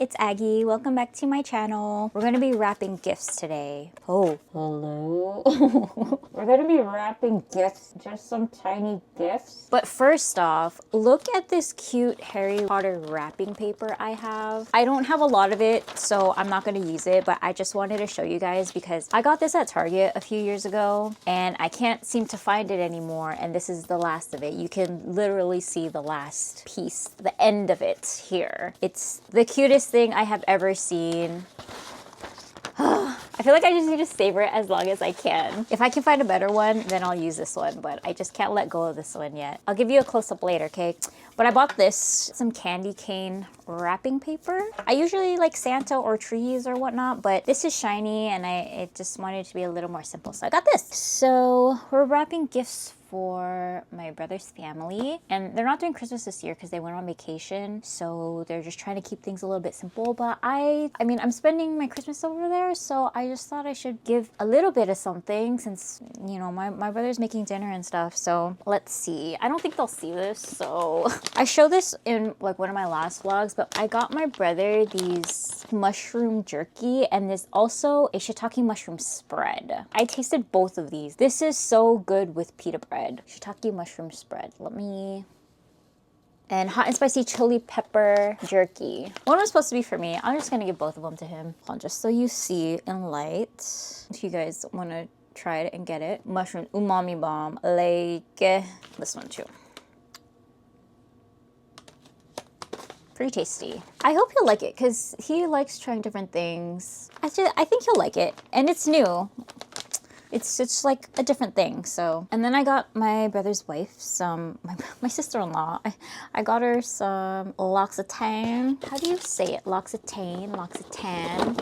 it's Aggie. Welcome back to my channel. We're gonna be wrapping gifts today. Oh, hello. We're gonna be wrapping gifts, just some tiny gifts. But first off, look at this cute Harry Potter wrapping paper I have. I don't have a lot of it, so I'm not gonna use it, but I just wanted to show you guys because I got this at Target a few years ago and I can't seem to find it anymore, and this is the last of it. You can literally see the last piece, the end of it here. It's the cutest thing I have ever seen. I feel like I just need to savor it as long as I can. If I can find a better one, then I'll use this one, but I just can't let go of this one yet. I'll give you a close-up later, okay? But I bought this, some candy cane wrapping paper. I usually like Santa or trees or whatnot, but this is shiny and I just wanted it to be a little more simple, so I got this. So we're wrapping gifts for my brother's family, and they're not doing Christmas this year because they went on vacation, so they're just trying to keep things a little bit simple. But I mean, I'm spending my Christmas over there, so I just thought I should give a little bit of something since, you know, my brother's making dinner and stuff. So let's see. I don't think they'll see this, so I showed this in like one of my last vlogs, but I got my brother these mushroom jerky and this also a shiitake mushroom spread. I tasted both of these. This is so good with pita bread. Shiitake mushroom spread. And hot and spicy chili pepper jerky. One was supposed to be for me. I'm just gonna give both of them to him. Hold on, just so you see in light. If you guys wanna try it and get it. Mushroom umami bomb. Like this one too. Pretty tasty. I hope he'll like it because he likes trying different things. I think he'll like it, and it's new. It's like a different thing. So, and then I got my brother's wife some, my sister-in-law, I got her some L'Occitane. How do you say it? L'Occitane.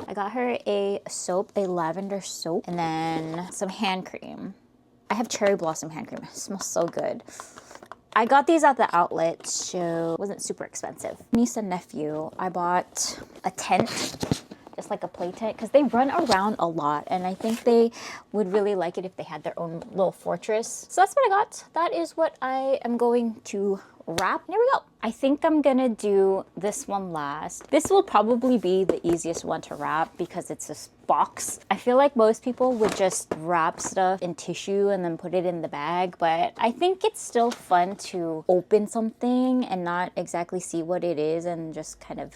I got her a soap, a lavender soap, and then some hand cream. I have cherry blossom hand cream. It smells so good. I got these at the outlet, so it wasn't super expensive. Niece and nephew, I bought a tent. Just like a play tent, because they run around a lot and I think they would really like it if they had their own little fortress. So that's what I got. That is what I am going to wrap. There we go. I think I'm gonna do this one last. This will probably be the easiest one to wrap because it's this box. I feel like most people would just wrap stuff in tissue and then put it in the bag, but I think it's still fun to open something and not exactly see what it is and just kind of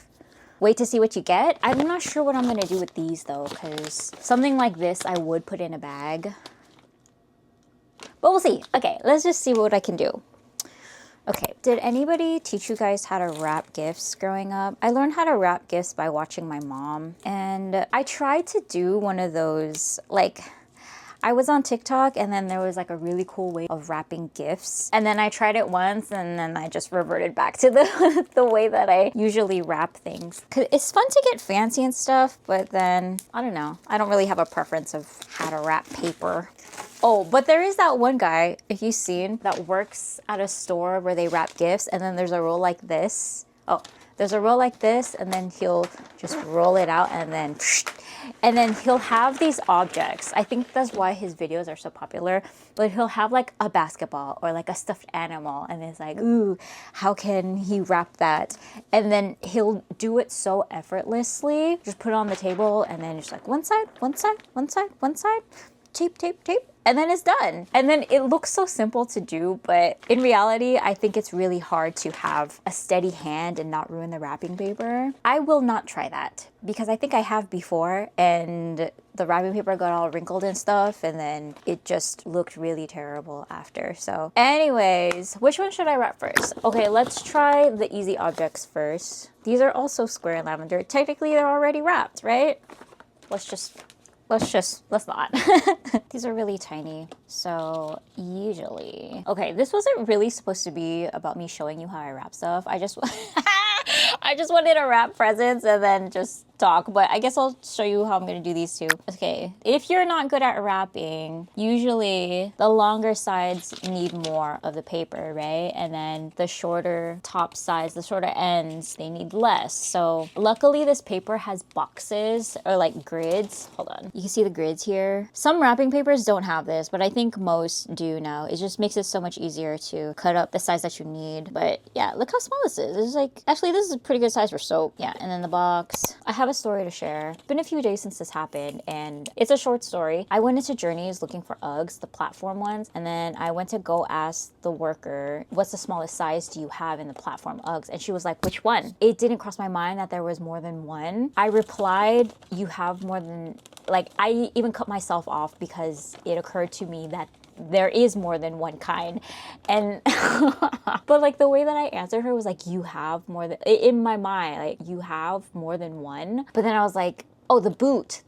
wait to see what you get. I'm not sure what I'm gonna do with these though, because something like this I would put in a bag. But we'll see. Okay, let's just see what I can do. Okay, did anybody teach you guys how to wrap gifts growing up? I learned how to wrap gifts by watching my mom, and I tried to do one of those, like, I was on TikTok and then there was like a really cool way of wrapping gifts. And then I tried it once and then I just reverted back to the way that I usually wrap things. 'Cause it's fun to get fancy and stuff, but then, I don't know. I don't really have a preference of how to wrap paper. Oh, but there is that one guy, if you've seen, that works at a store where they wrap gifts and then there's a roll like this. Oh, there's a roll like this and then he'll just roll it out and then he'll have these objects. I think that's why his videos are so popular, but he'll have like a basketball or like a stuffed animal and it's like, ooh, how can he wrap that? And then he'll do it so effortlessly. Just put it on the table and then just like one side, tape, and then it's done. And then it looks so simple to do, but in reality, I think it's really hard to have a steady hand and not ruin the wrapping paper. I will not try that because I think I have before and the wrapping paper got all wrinkled and stuff and then it just looked really terrible after. So anyways, which one should I wrap first? Okay, let's try the easy objects first. These are also square and lavender. Technically, they're already wrapped, right? Let's not. These are really tiny. So usually, okay, this wasn't really supposed to be about me showing you how I wrap stuff. I just wanted to wrap presents and then just talk, but I guess I'll show you how I'm gonna do these two. Okay, if you're not good at wrapping, usually the longer sides need more of the paper, right? And then the shorter top sides, the shorter ends, they need less. So luckily this paper has boxes or like grids. Hold on, you can see the grids here. Some wrapping papers don't have this, but I think most do now. It just makes it so much easier to cut up the size that you need. But yeah, look how small this is. It's like, actually this is a pretty good size for soap. Yeah, and then the box. I have a story to share. It's been a few days since this happened, and it's a short story. I went into Journeys looking for Uggs, the platform ones, and then I went to go ask the worker, what's the smallest size do you have in the platform Uggs? And she was like, which one? It didn't cross my mind that there was more than one. I replied, you have more than, like, I even cut myself off because it occurred to me that there is more than one kind. And but like the way that I answered her was like, you have more than, in my mind, like, you have more than one. But then I was like, oh, the boot,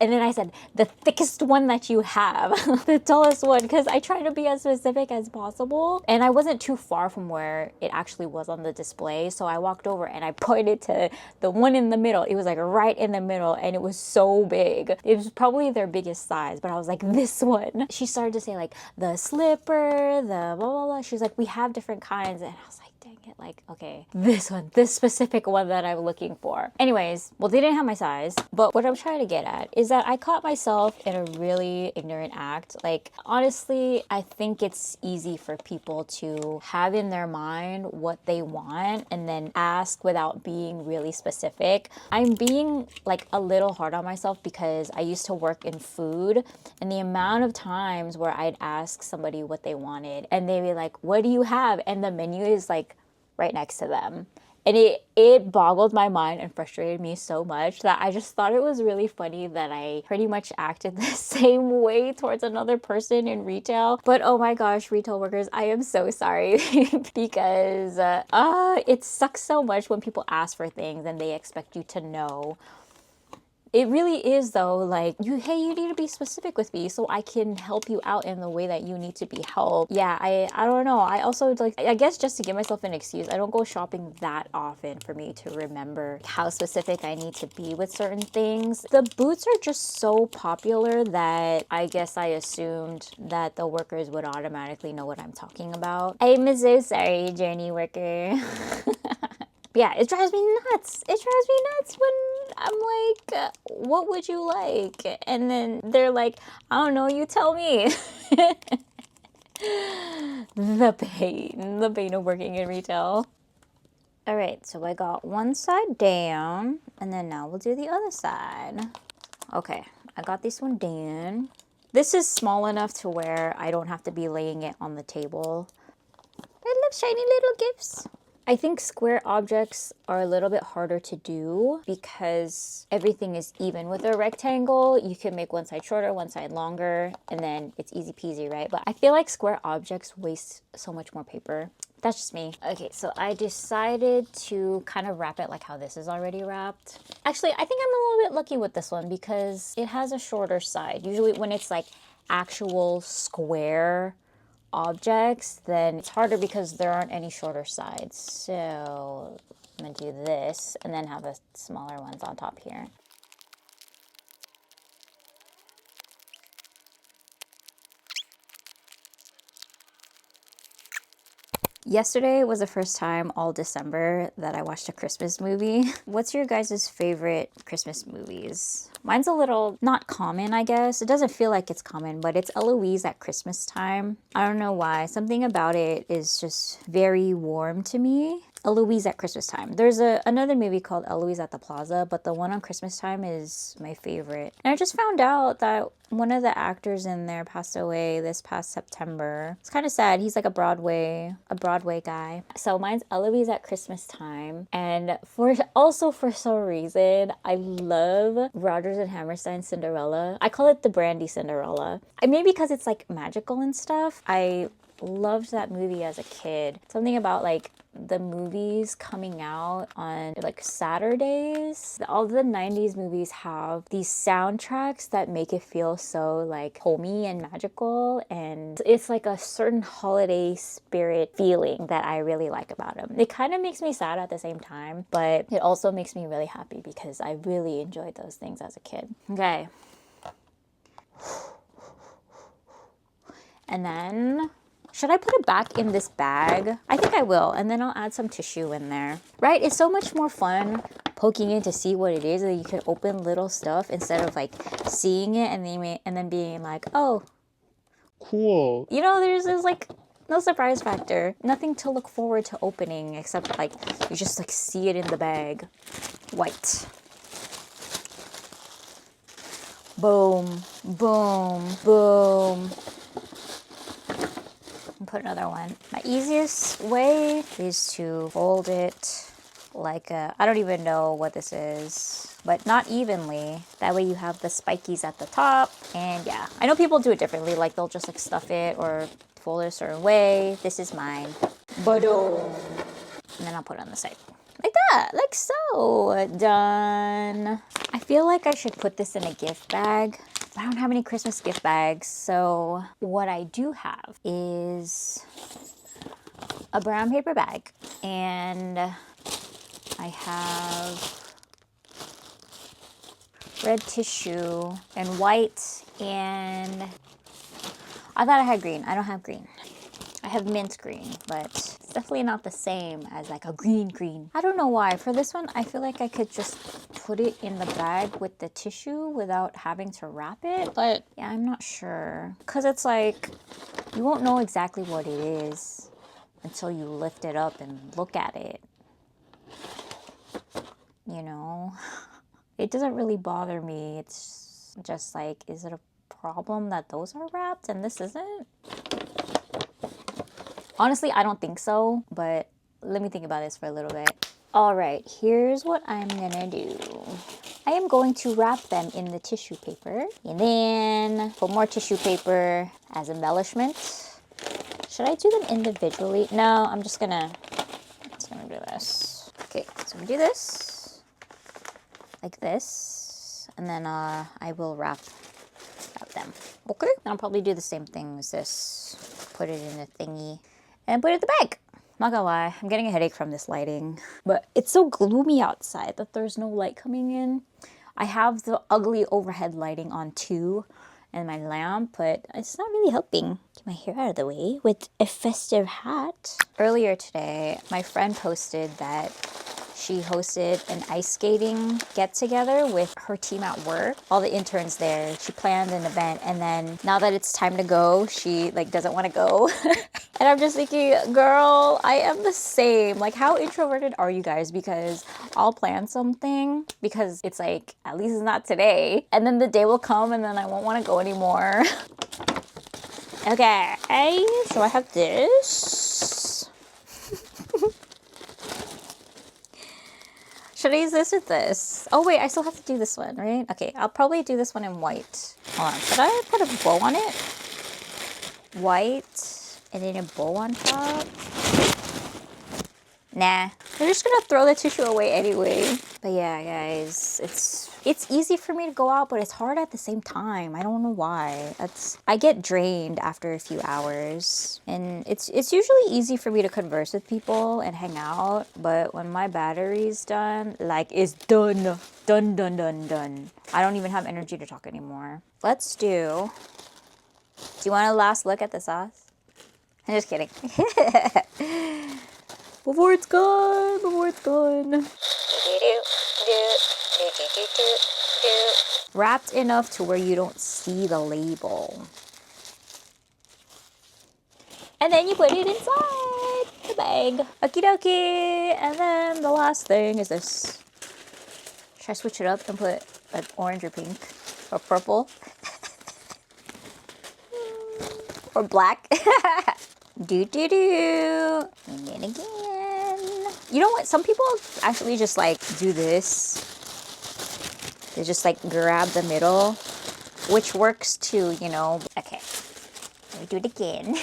and then I said, the thickest one that you have, the tallest one, because I try to be as specific as possible. And I wasn't too far from where it actually was on the display. So I walked over and I pointed to the one in the middle. It was like right in the middle, and it was so big. It was probably their biggest size, but I was like, this one. She started to say like the slipper, the blah, blah, blah. She was like, we have different kinds. And I was like, dang it, like, okay, this one, this specific one that I'm looking for. Anyways, well, they didn't have my size, but what I'm trying to get at is that I caught myself in a really ignorant act. Like, honestly, I think it's easy for people to have in their mind what they want and then ask without being really specific. I'm being like a little hard on myself because I used to work in food, and the amount of times where I'd ask somebody what they wanted and they'd be like, what do you have? And the menu is like right next to them. And it boggled my mind and frustrated me so much that I just thought it was really funny that I pretty much acted the same way towards another person in retail. But oh my gosh, retail workers, I am so sorry because it sucks so much when people ask for things and they expect you to know. It really is though, like, hey, you need to be specific with me so I can help you out in the way that you need to be helped. Yeah, I don't know. I also, like, I guess just to give myself an excuse, I don't go shopping that often for me to remember how specific I need to be with certain things. The boots are just so popular that I guess I assumed that the workers would automatically know what I'm talking about. I'm so sorry, journey worker. Yeah, it drives me nuts. It drives me nuts when I'm like, what would you like? And then they're like, I don't know, you tell me. The pain of working in retail. All right, so I got one side down, and then now we'll do the other side. Okay, I got this one done. This is small enough to where I don't have to be laying it on the table. I love shiny little gifts. I think square objects are a little bit harder to do because everything is even. With a rectangle, you can make one side shorter, one side longer, and then it's easy peasy, right? But I feel like square objects waste so much more paper. That's just me. Okay, so I decided to kind of wrap it like how this is already wrapped. Actually, I think I'm a little bit lucky with this one because it has a shorter side. Usually when it's like actual square objects, then it's harder because there aren't any shorter sides. So I'm gonna do this and then have the smaller ones on top here. Yesterday was the first time all December that I watched a Christmas movie. What's your guys' favorite Christmas movies? Mine's a little not common, I guess. It doesn't feel like it's common, but it's Eloise at Christmas time. I don't know why. Something about it is just very warm to me. Eloise at Christmas time. There's another movie called Eloise at the Plaza, but the one on Christmas time is my favorite. And I just found out that one of the actors in there passed away this past September. It's kind of sad. He's like a Broadway guy. So mine's Eloise at Christmas time. And for some reason, I love Rodgers and Hammerstein's Cinderella. I call it the Brandy Cinderella. Maybe because it's like magical and stuff. I loved that movie as a kid. Something about like the movies coming out on like Saturdays. All the 90s movies have these soundtracks that make it feel so like homey and magical, and it's like a certain holiday spirit feeling that I really like about them. It kind of makes me sad at the same time, but it also makes me really happy because I really enjoyed those things as a kid. Okay. And then, should I put it back in this bag? I think I will, and then I'll add some tissue in there. Right? It's so much more fun poking in to see what it is, that you can open little stuff instead of like seeing it and then being like, oh, cool. You know, there's like no surprise factor. Nothing to look forward to opening except like you just like see it in the bag. White. Boom, boom, boom. Put another one. My easiest way is to fold it like a, I don't even know what this is, but not evenly. That way you have the spikies at the top. And yeah, I know people do it differently. Like they'll just like stuff it or fold it a certain way. This is mine. Ba-dum. And then I'll put it on the side. Like that, like so. Done. I feel like I should put this in a gift bag. I don't have any Christmas gift bags, so what I do have is a brown paper bag, and I have red tissue and white, and I thought I had green. I don't have green. I have mint green, but it's definitely not the same as like a green. I don't know why. For this one, I feel like I could just put it in the bag with the tissue without having to wrap it. But yeah, I'm not sure. Because it's like, you won't know exactly what it is until you lift it up and look at it. You know? It doesn't really bother me. It's just like, is it a problem that those are wrapped and this isn't? Honestly, I don't think so, but let me think about this for a little bit. All right, here's what I'm gonna do. I am going to wrap them in the tissue paper and then put more tissue paper as embellishment. Should I do them individually? No, I'm just gonna do this. Okay, so I'm gonna do this, like this, and then I will wrap them. Okay, and I'll probably do the same thing as this. Put it in a thingy. And put it in the bag. Not gonna lie, I'm getting a headache from this lighting. But it's so gloomy outside that there's no light coming in. I have the ugly overhead lighting on too, and my lamp, but it's not really helping. Get my hair out of the way with a festive hat. Earlier today, my friend posted that she hosted an ice skating get-together with her team at work. All the interns there. She planned an event, and then now that it's time to go, she like doesn't want to go. And I'm just thinking, girl, I am the same. Like, how introverted are you guys? Because I'll plan something because it's like, at least it's not today. And then the day will come and then I won't want to go anymore. Okay, so I have this. Should I use this with this? Oh wait, I still have to do this one, right? Okay, I'll probably do this one in white. Hold on, should I put a bow on it? White. And then a bow on top. Nah, we're just gonna throw the tissue away anyway. But yeah, guys, it's easy for me to go out, but it's hard at the same time. I don't know why. I get drained after a few hours, and it's usually easy for me to converse with people and hang out. But when my battery's done, like it's done. I don't even have energy to talk anymore. Let's do. Do you want a last look at the sauce? I'm just kidding. Before it's gone. Wrapped enough to where you don't see the label. And then you put it inside the bag. Okie dokie. And then the last thing is this. Should I switch it up and put like orange or pink or purple? Or black? And then again. You know what? Some people actually just like do this. They just like grab the middle, which works too, you know. Okay, let me do it again.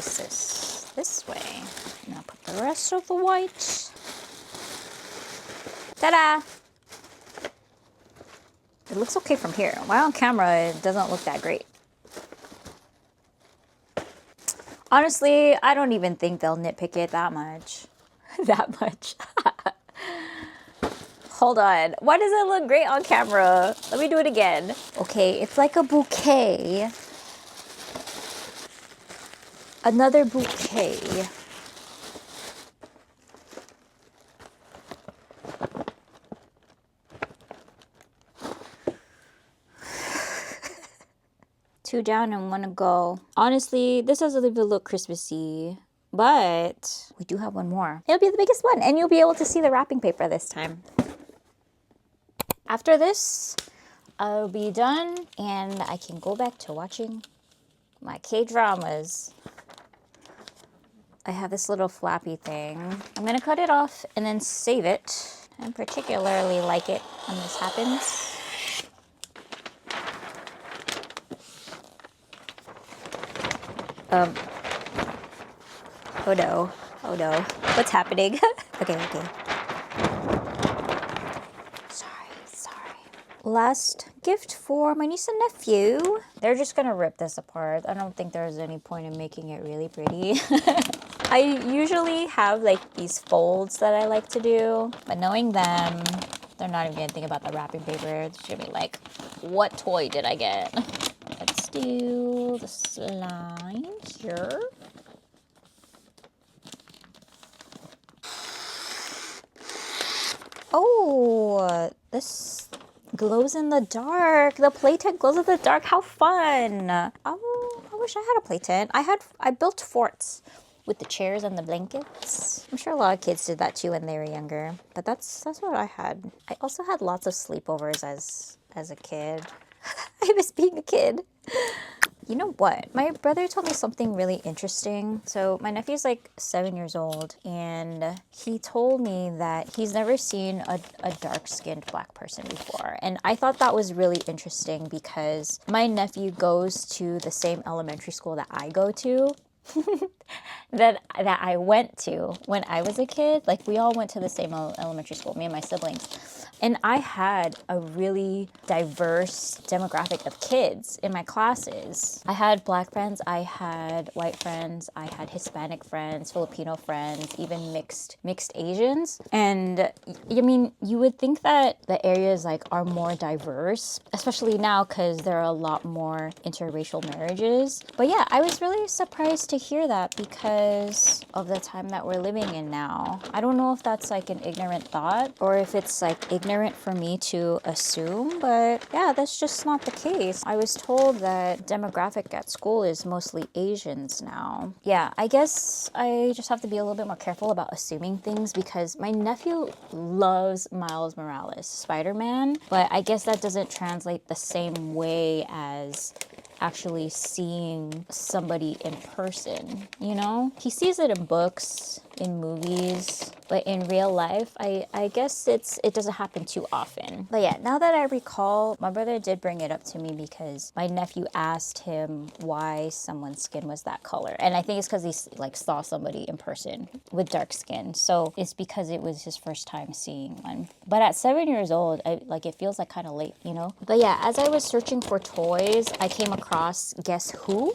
face this way. Now put the rest of the white. Ta-da! It looks okay from here. While on camera, it doesn't look that great. Honestly, I don't even think they'll nitpick it that much. That much. Hold on. Why does it look great on camera? Let me do it again. Okay, it's like a bouquet. Another bouquet. Two down and one to go. Honestly, this doesn't even look Christmassy, but we do have one more. It'll be the biggest one, and you'll be able to see the wrapping paper this time. After this, I'll be done, and I can go back to watching my K-dramas. I have this little flappy thing. I'm gonna cut it off and then save it. I particularly like it when this happens. Oh no. Oh no. What's happening? Okay. Sorry. Last gift for my niece and nephew. They're just gonna rip this apart. I don't think there's any point in making it really pretty. I usually have like these folds that I like to do, but knowing them, they're not even gonna think about the wrapping paper. It's gonna be like, what toy did I get? Let's do the slime here. Oh, this glows in the dark. The playtent glows in the dark. How fun. Oh, I wish I had a playtent. I built forts with the chairs and the blankets. I'm sure a lot of kids did that too when they were younger, but that's what I had. I also had lots of sleepovers as a kid. I miss being a kid. You know what? My brother told me something really interesting. So my nephew's like 7 years old, and he told me that he's never seen a dark-skinned black person before. And I thought that was really interesting because my nephew goes to the same elementary school that I go to. that I went to when I was a kid. Like, we all went to the same elementary school, me and my siblings. And I had a really diverse demographic of kids in my classes. I had black friends, I had white friends, I had Hispanic friends, Filipino friends, even mixed Asians. And I mean, you would think that the areas like are more diverse, especially now because there are a lot more interracial marriages. But yeah, I was really surprised to hear that because of the time that we're living in now. I don't know if that's like an ignorant thought or if it's like ignorant for me to assume, but yeah, that's just not the case. I was told that demographic at school is mostly Asians now. Yeah, I guess I just have to be a little bit more careful about assuming things because my nephew loves Miles Morales, Spider-Man, but I guess that doesn't translate the same way as actually seeing somebody in person, you know? He sees it in books, in movies, but in real life, I guess it doesn't happen too often. But yeah, now that I recall, my brother did bring it up to me because my nephew asked him why someone's skin was that color. And I think it's because he like saw somebody in person with dark skin. So it's because it was his first time seeing one. But at 7 years old, it feels like kind of late, you know? But yeah, as I was searching for toys, I came across Guess Who?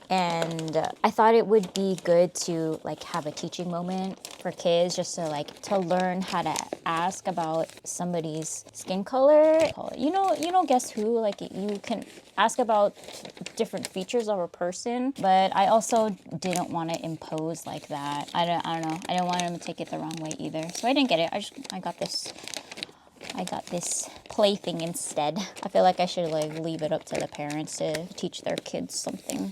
And I thought it would be good to like have a teaching moment for kids just to learn how to ask about somebody's skin color. You know Guess Who? Like you can ask about different features of a person, but I also didn't want to impose like that. I don't know. I didn't want them to take it the wrong way either. So I didn't get it. I got this plaything instead. I feel like I should like leave it up to the parents to teach their kids something.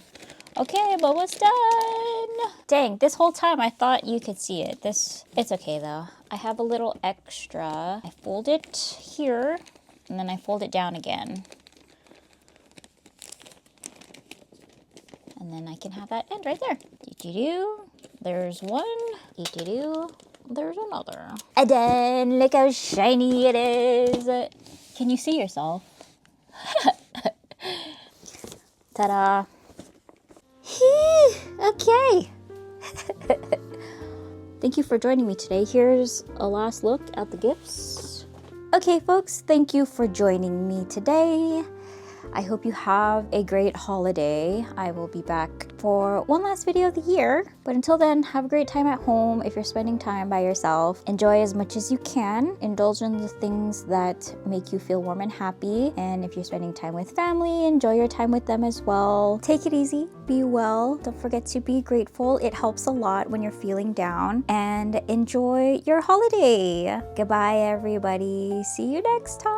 Okay, but what's done? Dang, this whole time I thought you could see it. It's okay though. I have a little extra. I fold it here, and then I fold it down again. And then I can have that end right there. Doo-doo-doo. There's one. Doo-doo-doo. There's another. And then look how shiny it is. Can you see yourself? Ta-da. Okay. Thank you for joining me today. Here's a last look at the gifts. Okay, folks, thank you for joining me today. I hope you have a great holiday. I will be back for one last video of the year. But until then, have a great time at home. If you're spending time by yourself, enjoy as much as you can. Indulge in the things that make you feel warm and happy. And if you're spending time with family, enjoy your time with them as well. Take it easy, be well. Don't forget to be grateful. It helps a lot when you're feeling down. And enjoy your holiday. Goodbye, everybody. See you next time.